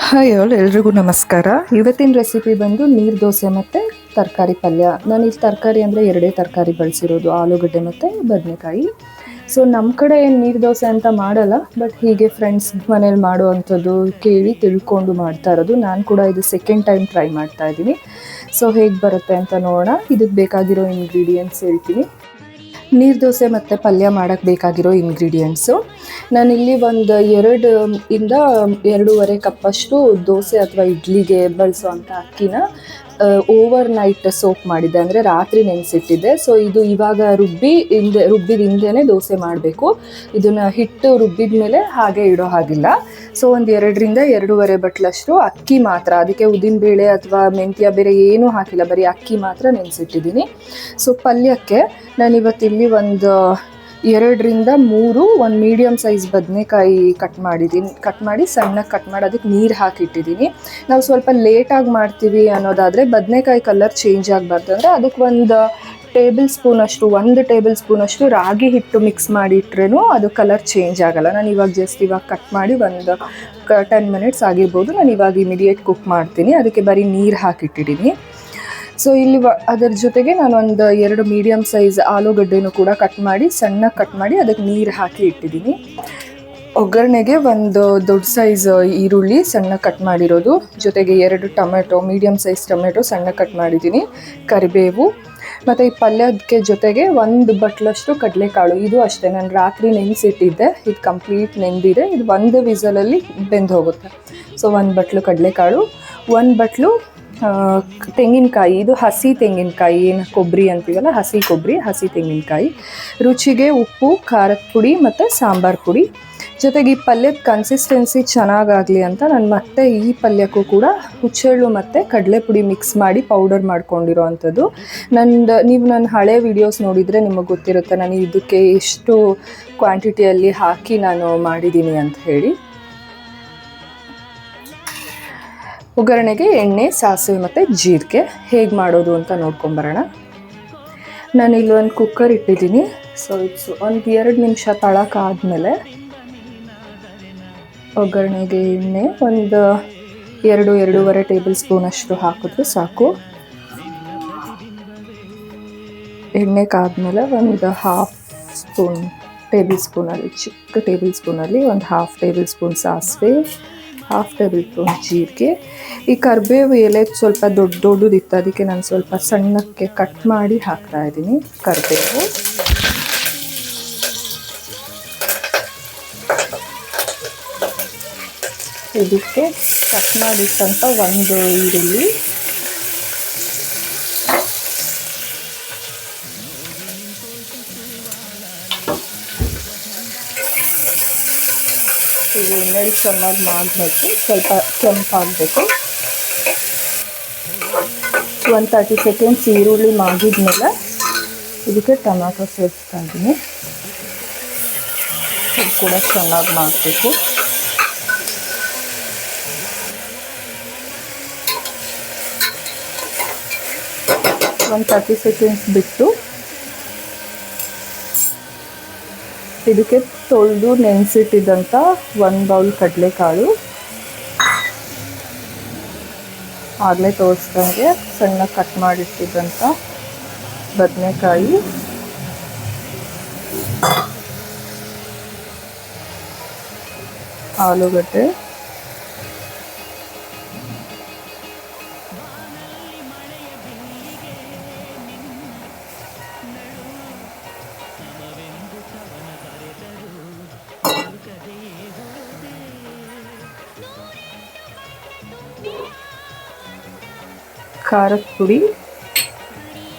Hi ಎಲ್ರಿಗೂ ನಮಸ್ಕಾರ. ಇವತ್ತಿನ ರೆಸಿಪಿ ಬಂದು ನೀರು ದೋಸೆ ಮತ್ತು ತರಕಾರಿ ಪಲ್ಯ. ನಾನು ಇಲ್ಲಿ ತರಕಾರಿ ಅಂದರೆ ಎರಡೇ ತರಕಾರಿ ಬಳಸಿರೋದು, ಆಲೂಗಡ್ಡೆ ಮತ್ತು ಬದನೆಕಾಯಿ. ಸೊ ನಮ್ಮ ಕಡೆ ಏನು ನೀರು ದೋಸೆ ಅಂತ ಮಾಡಲ್ಲ, ಬಟ್ ಹೀಗೆ ಫ್ರೆಂಡ್ಸ್ ಮನೇಲಿ ಮಾಡುವಂಥದ್ದು ಕೇಳಿ ತಿಳ್ಕೊಂಡು ಮಾಡ್ತಾ ಇರೋದು. ನಾನು ಕೂಡ ಇದು ಸೆಕೆಂಡ್ ಟೈಮ್ ಟ್ರೈ ಮಾಡ್ತಾ ಇದ್ದೀನಿ. ಸೊ ಹೇಗೆ ಬರುತ್ತೆ ಅಂತ ನೋಡೋಣ. ಇದಕ್ಕೆ ಬೇಕಾಗಿರೋ ಇಂಗ್ರೀಡಿಯೆಂಟ್ಸ್ ಹೇಳ್ತೀನಿ. ನೀರು ದೋಸೆ ಮತ್ತು ಪಲ್ಯ ಮಾಡೋಕ್ಕೆ ಬೇಕಾಗಿರೋ ಇಂಗ್ರೀಡಿಯೆಂಟ್ಸು, ನಾನಿಲ್ಲಿ ಒಂದು 2-2.5 ಕಪ್ಪಷ್ಟು ದೋಸೆ ಅಥವಾ ಇಡ್ಲಿಗೆ ಬಳಸೋವಂಥ ಅಕ್ಕಿನ ಓವರ್ ನೈಟ್ ಸೋಕ್ ಮಾಡಿದ್ದೆ, ಅಂದರೆ ರಾತ್ರಿ ನೆನೆಸಿಟ್ಟಿದ್ದೆ. ಸೊ ಇದು ಇವಾಗ ರುಬ್ಬಿದ ಹಿಂದೆನೇ ದೋಸೆ ಮಾಡಬೇಕು. ಇದನ್ನು ಹಿಟ್ಟು ರುಬ್ಬಿದ ಮೇಲೆ ಹಾಗೆ ಇಡೋ ಹಾಗಿಲ್ಲ. ಸೊ ಒಂದು 2-2.5 ಬಟ್ಲಷ್ಟು ಅಕ್ಕಿ ಮಾತ್ರ, ಅದಕ್ಕೆ ಉದ್ದಿನಬೇಳೆ ಅಥವಾ ಮೆಂತ್ಯ ಬೇರೆ ಏನೂ ಹಾಕಿಲ್ಲ, ಬರೀ ಅಕ್ಕಿ ಮಾತ್ರ ನೆನೆಸಿಟ್ಟಿದ್ದೀನಿ. ಸೊ ಪಲ್ಯಕ್ಕೆ ನಾನಿವತ್ತಿಲ್ಲಿ ಒಂದು 2-3 ಒಂದು ಮೀಡಿಯಮ್ ಸೈಜ್ ಬದನೆಕಾಯಿ ಕಟ್ ಮಾಡಿ ಸಣ್ಣಗೆ ಕಟ್ ಮಾಡಿ ಅದಕ್ಕೆ ನೀರು ಹಾಕಿಟ್ಟಿದ್ದೀನಿ. ನಾವು ಸ್ವಲ್ಪ ಲೇಟಾಗಿ ಮಾಡ್ತೀವಿ ಅನ್ನೋದಾದರೆ ಬದನೆಕಾಯಿ ಕಲರ್ ಚೇಂಜ್ ಆಗಬಾರ್ದು ಅಂದರೆ ಅದಕ್ಕೆ ಒಂದು ಟೇಬಲ್ ಸ್ಪೂನಷ್ಟು ರಾಗಿ ಹಿಟ್ಟು ಮಿಕ್ಸ್ ಮಾಡಿಟ್ರೂ ಅದು ಕಲರ್ ಚೇಂಜ್ ಆಗೋಲ್ಲ. ನಾನು ಇವಾಗ ಕಟ್ ಮಾಡಿ ಒಂದು 10 ಮಿನಿಟ್ಸ್ ಆಗಿರ್ಬೋದು. ನಾನು ಇವಾಗ ಇಮಿಡಿಯೇಟ್ ಕುಕ್ ಮಾಡ್ತೀನಿ, ಅದಕ್ಕೆ ಬರೀ ನೀರು ಹಾಕಿಟ್ಟಿದ್ದೀನಿ. ಸೊ ಇಲ್ಲಿ ಅದರ ಜೊತೆಗೆ ನಾನು ಒಂದು 2 ಮೀಡಿಯಮ್ ಸೈಜ್ ಆಲೂಗಡ್ಡೆನೂ ಕೂಡ ಸಣ್ಣಗೆ ಕಟ್ ಮಾಡಿ ಅದಕ್ಕೆ ನೀರು ಹಾಕಿ ಇಟ್ಟಿದ್ದೀನಿ. ಒಗ್ಗರಣೆಗೆ ಒಂದು ದೊಡ್ಡ ಸೈಜ್ ಈರುಳ್ಳಿ ಸಣ್ಣಗೆ ಕಟ್ ಮಾಡಿರೋದು, ಜೊತೆಗೆ 2 ಟೊಮೆಟೊ ಮೀಡಿಯಮ್ ಸೈಜ್ ಟೊಮೆಟೊ ಸಣ್ಣಗೆ ಕಟ್ ಮಾಡಿದ್ದೀನಿ, ಕರಿಬೇವು ಮತ್ತು ಈ ಪಲ್ಯಕ್ಕೆ ಜೊತೆಗೆ 1 ಬಟ್ಲಷ್ಟು ಕಡಲೆಕಾಳು. ಇದು ಅಷ್ಟೇ, ನಾನು ರಾತ್ರಿ ನೆನೆಸಿಟ್ಟಿದ್ದೆ, ಇದು ಕಂಪ್ಲೀಟ್ ನೆಂದಿದೆ. ಇದು 1 ವಿಸಲಲ್ಲಿ ಬೆಂದು ಹೋಗುತ್ತೆ. ಸೊ 1 ಬಟ್ಲು ಕಡಲೆಕಾಳು, 1 ಬಟ್ಲು ತೆಂಗಿನಕಾಯಿ. ಇದು ಹಸಿ ತೆಂಗಿನಕಾಯಿ, ಏನು ಕೊಬ್ಬರಿ ಅಂತೀವಲ್ಲ, ಹಸಿ ತೆಂಗಿನಕಾಯಿ. ರುಚಿಗೆ ಉಪ್ಪು, ಖಾರದ ಪುಡಿ ಮತ್ತು ಸಾಂಬಾರು ಪುಡಿ. ಜೊತೆಗೆ ಈ ಪಲ್ಯದ ಕನ್ಸಿಸ್ಟೆನ್ಸಿ ಚೆನ್ನಾಗಾಗಲಿ ಅಂತ ನಾನು ಮತ್ತೆ ಈ ಪಲ್ಯಕ್ಕೂ ಕೂಡ ಹುಚ್ಚೆಳ್ಳು ಮತ್ತು ಕಡಲೆಪುಡಿ ಮಿಕ್ಸ್ ಮಾಡಿ ಪೌಡರ್ ಮಾಡ್ಕೊಂಡಿರೋ ಅಂಥದ್ದು. ನೀವು ನನ್ನ ಹಳೆ ವಿಡಿಯೋಸ್ ನೋಡಿದರೆ ನಿಮಗೆ ಗೊತ್ತಿರುತ್ತೆ ನಾನು ಇದಕ್ಕೆ ಎಷ್ಟು ಕ್ವಾಂಟಿಟಿಯಲ್ಲಿ ಹಾಕಿ ನಾನು ಮಾಡಿದ್ದೀನಿ ಅಂತ ಹೇಳಿ. ಒಗ್ಗರಣೆಗೆ ಎಣ್ಣೆ, ಸಾಸಿವೆ ಮತ್ತು ಜೀರಿಗೆ ಹೇಗೆ ಮಾಡೋದು ಅಂತ ನೋಡ್ಕೊಂಬರೋಣ. ನಾನಿಲ್ಲಿ ಒಂದು ಕುಕ್ಕರ್ ಇಟ್ಟಿದ್ದೀನಿ. ಸೊ ಒಂದು 2 ನಿಮಿಷ ತಳಕಾದ್ಮೇಲೆ ಒಗ್ಗರಣೆಗೆ ಎಣ್ಣೆ ಒಂದು 2-2.5 ಟೇಬಲ್ ಸ್ಪೂನಷ್ಟು ಹಾಕಿದ್ರೆ ಸಾಕು. ಎಣ್ಣೆ ಕಾದ್ಮೇಲೆ ಒಂದು ಚಿಕ್ಕ ಟೇಬಲ್ ಸ್ಪೂನಲ್ಲಿ ಒಂದು 1/2 ಟೇಬಲ್ ಸ್ಪೂನ್ ಸಾಸಿವೆ, 1/2 ಟೇಬಲ್ ಸ್ಪೂನ್ ಜೀರಿಗೆ. ಈ ಕರಿಬೇವು ಎಲೆ ಸ್ವಲ್ಪ ದೊಡ್ಡದಿತ್ತು, ಅದಕ್ಕೆ ನಾನು ಸ್ವಲ್ಪ ಸಣ್ಣಕ್ಕೆ ಕಟ್ ಮಾಡಿ ಹಾಕ್ತಾ ಇದ್ದೀನಿ ಕರಿಬೇವು. ಇದಕ್ಕೆ ಕಟ್ ಮಾಡಿಟ್ಟಂಥ 1 ಈರುಳ್ಳಿ, ಇದು ಎಣ್ಣೆಲಿ ಚೆನ್ನಾಗಿ ಮಾಡಬೇಕು, ಸ್ವಲ್ಪ ಕೆಂಪಾಗಬೇಕು. 30 ಸೆಕೆಂಡ್ಸ್ ಈರುಳ್ಳಿ ಮಾಡಿದ್ಮೇಲೆ ಇದಕ್ಕೆ ಟೊಮ್ಯಾಟೊ ಸೇರಿಸ್ತಾ ಇದ್ದೀನಿ. ಇದು ಕೂಡ ಚೆನ್ನಾಗಿ ಮಾಡಬೇಕು. 30 ಸೆಕೆಂಡ್ಸ್ ಬಿಟ್ಟು ಇದಕ್ಕೆ ತೊಳೆದು ನೆನೆಸಿಟ್ಟಿದ್ದಂಥ 1 ಬೌಲ್ ಕಡಲೆಕಾಳು, ಆಗಲೇ ತೋರಿಸ್ದಂಗೆ ಸಣ್ಣ ಕಟ್ ಮಾಡಿಟ್ಟಿದ್ದಂಥ ಬದನೆಕಾಯಿ, ಆಲೂಗಡ್ಡೆ, ಖಾರದ ಪುಡಿ,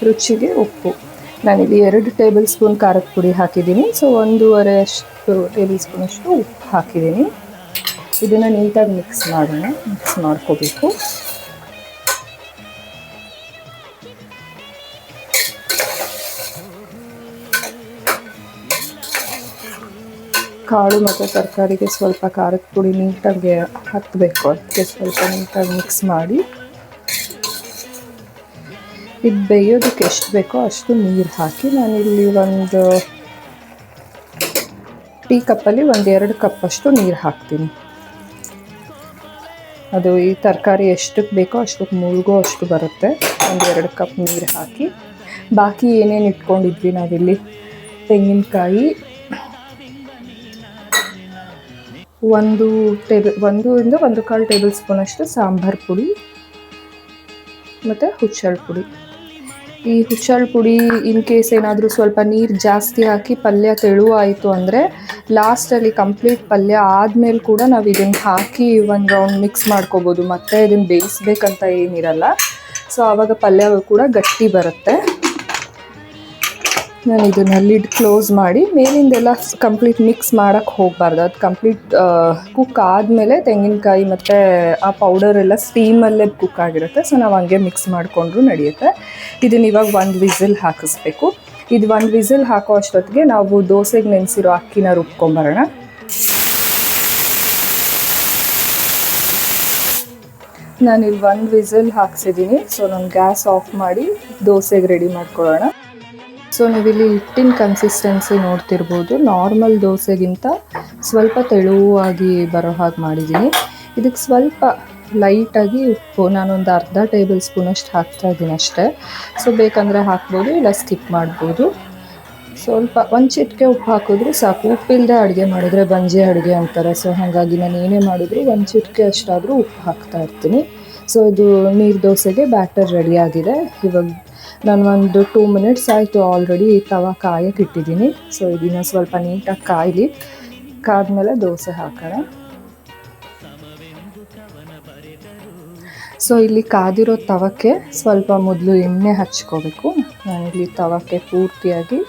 ರುಚಿಗೆ ಉಪ್ಪು. ನಾನಿಲ್ಲಿ 2 ಟೇಬಲ್ ಸ್ಪೂನ್ ಖಾರದ ಪುಡಿ ಹಾಕಿದ್ದೀನಿ. ಸೊ 1.5 ಟೇಬಲ್ ಸ್ಪೂನಷ್ಟು ಉಪ್ಪು ಹಾಕಿದ್ದೀನಿ. ಇದನ್ನು ನೀಟಾಗಿ ಮಿಕ್ಸ್ ಮಾಡ್ಕೋಬೇಕು. ಕಾಳು ಮತ್ತು ತರಕಾರಿಗೆ ಸ್ವಲ್ಪ ಖಾರದ ಪುಡಿ ನೀಟಾಗಿ ಹತ್ತಬೇಕು, ಅದಕ್ಕೆ ಸ್ವಲ್ಪ ನೀಟಾಗಿ ಮಿಕ್ಸ್ ಮಾಡಿ ಇದು ಬೇಯೋದಕ್ಕೆ ಎಷ್ಟು ಬೇಕೋ ಅಷ್ಟು ನೀರು ಹಾಕಿ, ನಾನಿಲ್ಲಿ ಒಂದು ಟೀ ಕಪ್ಪಲ್ಲಿ 1-2 ಕಪ್ಪಷ್ಟು ನೀರು ಹಾಕ್ತೀನಿ. ಅದು ಈ ತರಕಾರಿ ಎಷ್ಟಕ್ಕೆ ಬೇಕೋ ಅಷ್ಟಕ್ಕೆ ಮುಳುಗೋ ಅಷ್ಟು ಬರುತ್ತೆ. 1-2 ಕಪ್ ನೀರು ಹಾಕಿ ಬಾಕಿ ಏನೇನು ಇಟ್ಕೊಂಡಿದ್ವಿ ನಾವಿಲ್ಲಿ, ತೆಂಗಿನಕಾಯಿ 1 1 1/4 ಟೇಬಲ್ ಸ್ಪೂನಷ್ಟು ಸಾಂಬಾರು ಪುಡಿ ಮತ್ತು ಹುಚ್ಚಳ ಪುಡಿ. ಈ ಹುಚ್ಚಳ ಪುಡಿ ಇನ್ ಕೇಸ್ ಏನಾದರೂ ಸ್ವಲ್ಪ ನೀರು ಜಾಸ್ತಿ ಹಾಕಿ ಪಲ್ಯ ತೆಳುವಾಯಿತು ಅಂದರೆ ಲಾಸ್ಟಲ್ಲಿ ಕಂಪ್ಲೀಟ್ ಪಲ್ಯ ಆದಮೇಲೆ ಕೂಡ ನಾವು ಇದನ್ನು ಹಾಕಿ ಒಂದು ರೌಂಡ್ ಮಿಕ್ಸ್ ಮಾಡ್ಕೋಬೋದು. ಮತ್ತು ಇದನ್ನು ಬೇಯಿಸ್ಬೇಕಂತ ಏನಿರಲ್ಲ. ಸೊ ಆವಾಗ ಪಲ್ಯ ಕೂಡ ಗಟ್ಟಿ ಬರುತ್ತೆ. ನಾನು ಇದನ್ನು ಲಿಡ್ ಕ್ಲೋಸ್ ಮಾಡಿ ಮೇಲಿಂದೆಲ್ಲ ಕಂಪ್ಲೀಟ್ ಮಿಕ್ಸ್ ಮಾಡೋಕ್ಕೆ ಹೋಗಬಾರ್ದು. ಅದು ಕಂಪ್ಲೀಟ್ ಕುಕ್ ಆದಮೇಲೆ ತೆಂಗಿನಕಾಯಿ ಮತ್ತು ಆ ಪೌಡರೆಲ್ಲ ಸ್ಟೀಮಲ್ಲೇ ಕುಕ್ ಆಗಿರುತ್ತೆ. ಸೊ ನಾವು ಹಂಗೆ ಮಿಕ್ಸ್ ಮಾಡಿಕೊಂಡ್ರೂ ನಡೆಯುತ್ತೆ. ಇದನ್ನು ಇವಾಗ 1 ವಿಸಿಲ್ ಹಾಕಿಸ್ಬೇಕು. ಇದು 1 ವಿಸಿಲ್ ಹಾಕೋ ಅಷ್ಟೊತ್ತಿಗೆ ನಾವು ದೋಸೆಗೆ ನೆನೆಸಿರೋ ಅಕ್ಕಿನ ರುಬ್ಕೊಂಬರೋಣ. ನಾನಿಲ್ಲಿ 1 ವಿಸಿಲ್ ಹಾಕ್ಸಿದ್ದೀನಿ. ಸೊ ನಾನು ಗ್ಯಾಸ್ ಆಫ್ ಮಾಡಿ ದೋಸೆಗೆ ರೆಡಿ ಮಾಡ್ಕೊಳ್ಳೋಣ. ಸೊ ನೀವಿಲ್ಲಿ ಹಿಟ್ಟಿನ ಕನ್ಸಿಸ್ಟೆನ್ಸಿ ನೋಡ್ತಿರ್ಬೋದು. ನಾರ್ಮಲ್ ದೋಸೆಗಿಂತ ಸ್ವಲ್ಪ ತೆಳುವಾಗಿ ಬರೋ ಹಾಗೆ ಮಾಡಿದ್ದೀನಿ. ಇದಕ್ಕೆ ಸ್ವಲ್ಪ ಲೈಟಾಗಿ ಉಪ್ಪು, ನಾನೊಂದು ಅರ್ಧ ಟೇಬಲ್ ಸ್ಪೂನಷ್ಟು ಹಾಕ್ತಾಯಿದ್ದೀನಿ ಅಷ್ಟೇ. ಸೊ ಬೇಕಂದರೆ ಹಾಕ್ಬೋದು, ಇಲ್ಲ ಸ್ಕಿಪ್ ಮಾಡ್ಬೋದು. ಸ್ವಲ್ಪ 1 ಚಿಟಿಕೆ ಉಪ್ಪು ಹಾಕಿದ್ರು ಸಾಕು. ಉಪ್ಪಿಲ್ಲದೆ ಅಡುಗೆ ಮಾಡಿದ್ರೆ ಬಂಜೆ ಅಡುಗೆ ಅಂತಾರೆ. ಸೊ ಹಾಗಾಗಿ ನಾನು ಏನೇ ಮಾಡಿದ್ರು 1 ಚಿಟಿಕೆ ಅಷ್ಟಾದರೂ ಉಪ್ಪು ಹಾಕ್ತಾ ಇರ್ತೀನಿ. ಸೊ ಇದು ನೀರು ದೋಸೆಗೆ ಬ್ಯಾಟರ್ ರೆಡಿಯಾಗಿದೆ. ಇವಾಗ ನಾನು ಒಂದು 2 ಮಿನಿಟ್ಸ್ ಆಯಿತು ಆಲ್ರೆಡಿ ತವ ಕಾಯಕ್ಕೆ ಇಟ್ಟಿದ್ದೀನಿ. ಸೊ ಇದನ್ನು ಸ್ವಲ್ಪ ನೀಟಾಗಿ ಕಾಯಲಿ. ಕಾದ್ಮೇಲೆ ದೋಸೆ ಹಾಕೋಣ. ಸೊ ಇಲ್ಲಿ ಕಾದಿರೋ ತವಕ್ಕೆ ಸ್ವಲ್ಪ ಮೊದಲು ಎಣ್ಣೆ ಹಚ್ಕೋಬೇಕು. ನಾನಿಲ್ಲಿ ತವಕ್ಕೆ ಪೂರ್ತಿಯಾಗಿ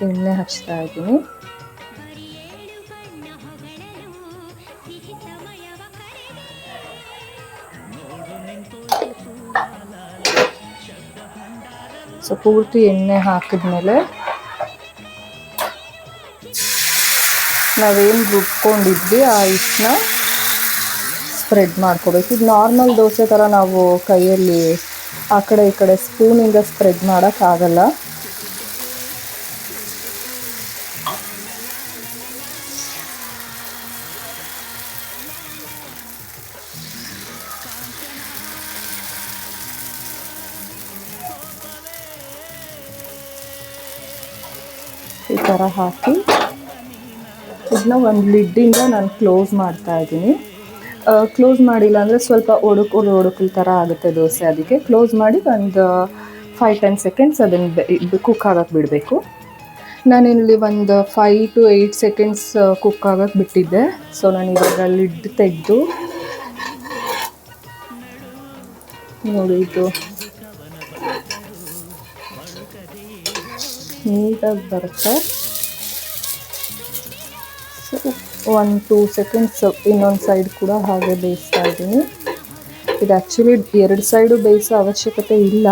ಎಣ್ಣೆ ಹಚ್ತಾ ಇದ್ದೀನಿ. ಸೊ ಪೂರ್ತಿ ಎಣ್ಣೆ ಹಾಕಿದ್ಮೇಲೆ ನಾವೇನು ರುಬ್ಕೊಂಡಿದ್ವಿ ಆ ಹಿಟ್ಟನ್ನ ಸ್ಪ್ರೆಡ್ ಮಾಡ್ಕೋಬೇಕು. ಇದು ನಾರ್ಮಲ್ ದೋಸೆ ಥರ ನಾವು ಕೈಯಲ್ಲಿ ಆ ಕಡೆ ಈ ಕಡೆ ಸ್ಪೂನಿಂದ ಸ್ಪ್ರೆಡ್ ಮಾಡೋಕ್ಕಾಗಲ್ಲ. ಈ ಥರ ಹಾಕಿ ಇದನ್ನ ಒಂದು ಲಿಡ್ಡಿಂದ ನಾನು ಕ್ಲೋಸ್ ಮಾಡ್ತಾ ಇದ್ದೀನಿ. ಕ್ಲೋಸ್ ಮಾಡಿಲ್ಲ ಅಂದರೆ ಸ್ವಲ್ಪ ಒಡಕಲ್ ಥರ ಆಗುತ್ತೆ ದೋಸೆ. ಅದಕ್ಕೆ ಕ್ಲೋಸ್ ಮಾಡಿ ಒಂದು 5-10 ಸೆಕೆಂಡ್ಸ್ ಅದನ್ನು ಕುಕ್ ಆಗೋಕ್ಕೆ ಬಿಡಬೇಕು. ನಾನಿಲ್ಲಿ ಒಂದು 5 to 8 ಸೆಕೆಂಡ್ಸ್ ಕುಕ್ ಆಗೋಕ್ಕೆ ಬಿಟ್ಟಿದ್ದೆ. ಸೊ ನಾನು ಇವಾಗ ಲಿಡ್ ತೆಗೆದು ನೋಡಿ, ಇದು ನೀಟಾಗಿ ಬರುತ್ತೆ. ಸೊ 1-2 ಸೆಕೆಂಡ್ಸ್ ಇನ್ನೊಂದು ಸೈಡ್ ಕೂಡ ಹಾಗೆ ಬೇಯಿಸ್ತಾ ಇದ್ದೀನಿ. ಇದು ಆ್ಯಕ್ಚುಲಿ 2 ಸೈಡು ಬೇಯಿಸೋ ಅವಶ್ಯಕತೆ ಇಲ್ಲ,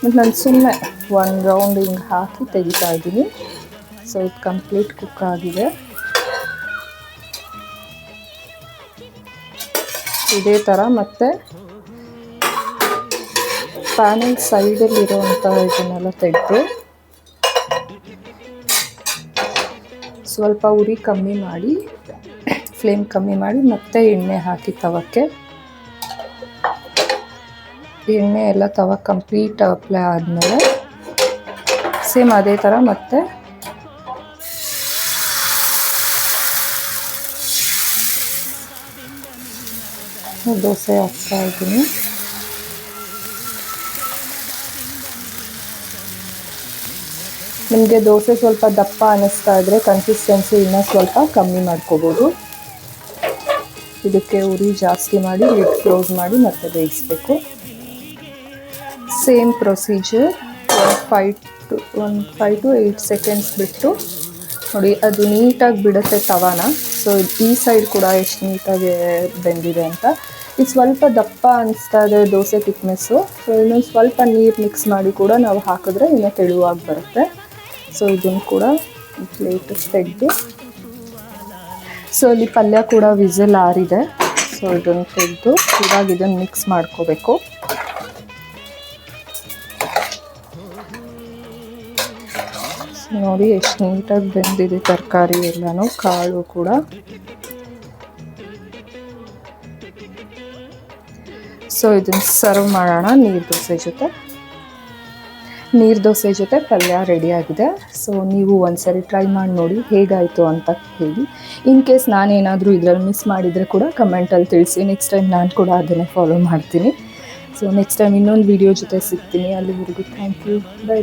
ಮತ್ತು ನಾನು ಸುಮ್ಮನೆ 1 ರೌಂಡ್ ಹಿಂಗೆ ಹಾಕಿ ತೆಗಿತಾ ಇದ್ದೀನಿ. ಸೊ ಇದು ಕಂಪ್ಲೀಟ್ ಕುಕ್ ಆಗಿದೆ. ಇದೇ ಥರ ಮತ್ತೆ ಪ್ಯಾನಿನ ಸೈಡಲ್ಲಿರೋವಂಥ ಇದನ್ನೆಲ್ಲ ತೆಗೆದು ಸ್ವಲ್ಪ ಉರಿ ಕಮ್ಮಿ ಮಾಡಿ, ಫ್ಲೇಮ್ ಕಮ್ಮಿ ಮಾಡಿ ಮತ್ತೆ ಎಣ್ಣೆ ಹಾಕಿ ತವಕ್ಕೆ. ಎಣ್ಣೆ ಎಲ್ಲ ತವ ಕಂಪ್ಲೀಟ್ ಅಪ್ಲೈ ಆದಮೇಲೆ ಸೇಮ್ ಅದೇ ಥರ ಮತ್ತೆ ದೋಸೆ ಹಾಕ್ತಾ ಇದ್ದೀನಿ. ನಿಮಗೆ ದೋಸೆ ಸ್ವಲ್ಪ ದಪ್ಪ ಅನ್ನಿಸ್ತಾ ಇದ್ದರೆ ಕನ್ಸಿಸ್ಟೆನ್ಸಿ ಇನ್ನೂ ಸ್ವಲ್ಪ ಕಮ್ಮಿ ಮಾಡ್ಕೋಬೋದು. ಇದಕ್ಕೆ ಉರಿ ಜಾಸ್ತಿ ಮಾಡಿ ಲಿಡ್ ಕ್ಲೋಸ್ ಮಾಡಿ ಮತ್ತೆ ಬೇಯಿಸಬೇಕು. ಸೇಮ್ ಪ್ರೊಸೀಜರ್ 5 to 8 ಸೆಕೆಂಡ್ಸ್ ಬಿಟ್ಟು ನೋಡಿ, ಅದು ನೀಟಾಗಿ ಬಿಡುತ್ತೆ ತವಾನ. ಸೊ ಈ ಸೈಡ್ ಕೂಡ ಎಷ್ಟು ನೀಟಾಗಿ ಬೆಂದಿದೆ ಅಂತ. ಇದು ಸ್ವಲ್ಪ ದಪ್ಪ ಅನಿಸ್ತಾ ಇದೆ ದೋಸೆ ಥಿಕ್ನೆಸ್ಸು. ಸೊ ಇನ್ನೊಂದು ಸ್ವಲ್ಪ ನೀರು ಮಿಕ್ಸ್ ಮಾಡಿ ಕೂಡ ನಾವು ಹಾಕಿದ್ರೆ ಇನ್ನೂ ತೆಳುವಾಗಿ ಬರುತ್ತೆ. ಸೊ ಇದನ್ನು ಕೂಡ ಪ್ಲೇಟ್ ತೆಗೆದು, ಸೊ ಇಲ್ಲಿ ಪಲ್ಯ ಕೂಡ ವಿಸಿಲ್ ಆರಿದೆ. ಸೊ ಇದನ್ನು ತೆಗೆದು ಇವಾಗ ಇದನ್ನು ಮಿಕ್ಸ್ ಮಾಡ್ಕೋಬೇಕು. ನೋಡಿ ಎಷ್ಟು ನೀಟಾಗಿ ಬೆಂದಿದೆ ತರಕಾರಿ ಎಲ್ಲನೂ, ಕಾಳು ಕೂಡ. ಸೊ ಇದನ್ನು ಸರ್ವ್ ಮಾಡೋಣ ನೀರು ದೋಸೆ ಜೊತೆ ಪಲ್ಯ ರೆಡಿಯಾಗಿದೆ. ಸೊ ನೀವು ಒಂದ್ಸರಿ ಟ್ರೈ ಮಾಡಿ ನೋಡಿ ಹೇಗಾಯಿತು ಅಂತ ಹೇಳಿ. ಇನ್ ಕೇಸ್ ನಾನೇನಾದರೂ ಇದರಲ್ಲಿ ಮಿಸ್ ಮಾಡಿದರೆ ಕೂಡ ಕಮೆಂಟಲ್ಲಿ ತಿಳಿಸಿ. ನೆಕ್ಸ್ಟ್ ಟೈಮ್ ನಾನು ಕೂಡ ಅದನ್ನೇ ಫಾಲೋ ಮಾಡ್ತೀನಿ. ಸೊ ನೆಕ್ಸ್ಟ್ ಟೈಮ್ ಇನ್ನೊಂದು ವಿಡಿಯೋ ಜೊತೆ ಸಿಗ್ತೀನಿ. ಅಲ್ಲಿವರೆಗೂ ಥ್ಯಾಂಕ್ ಯು. ಬೈ.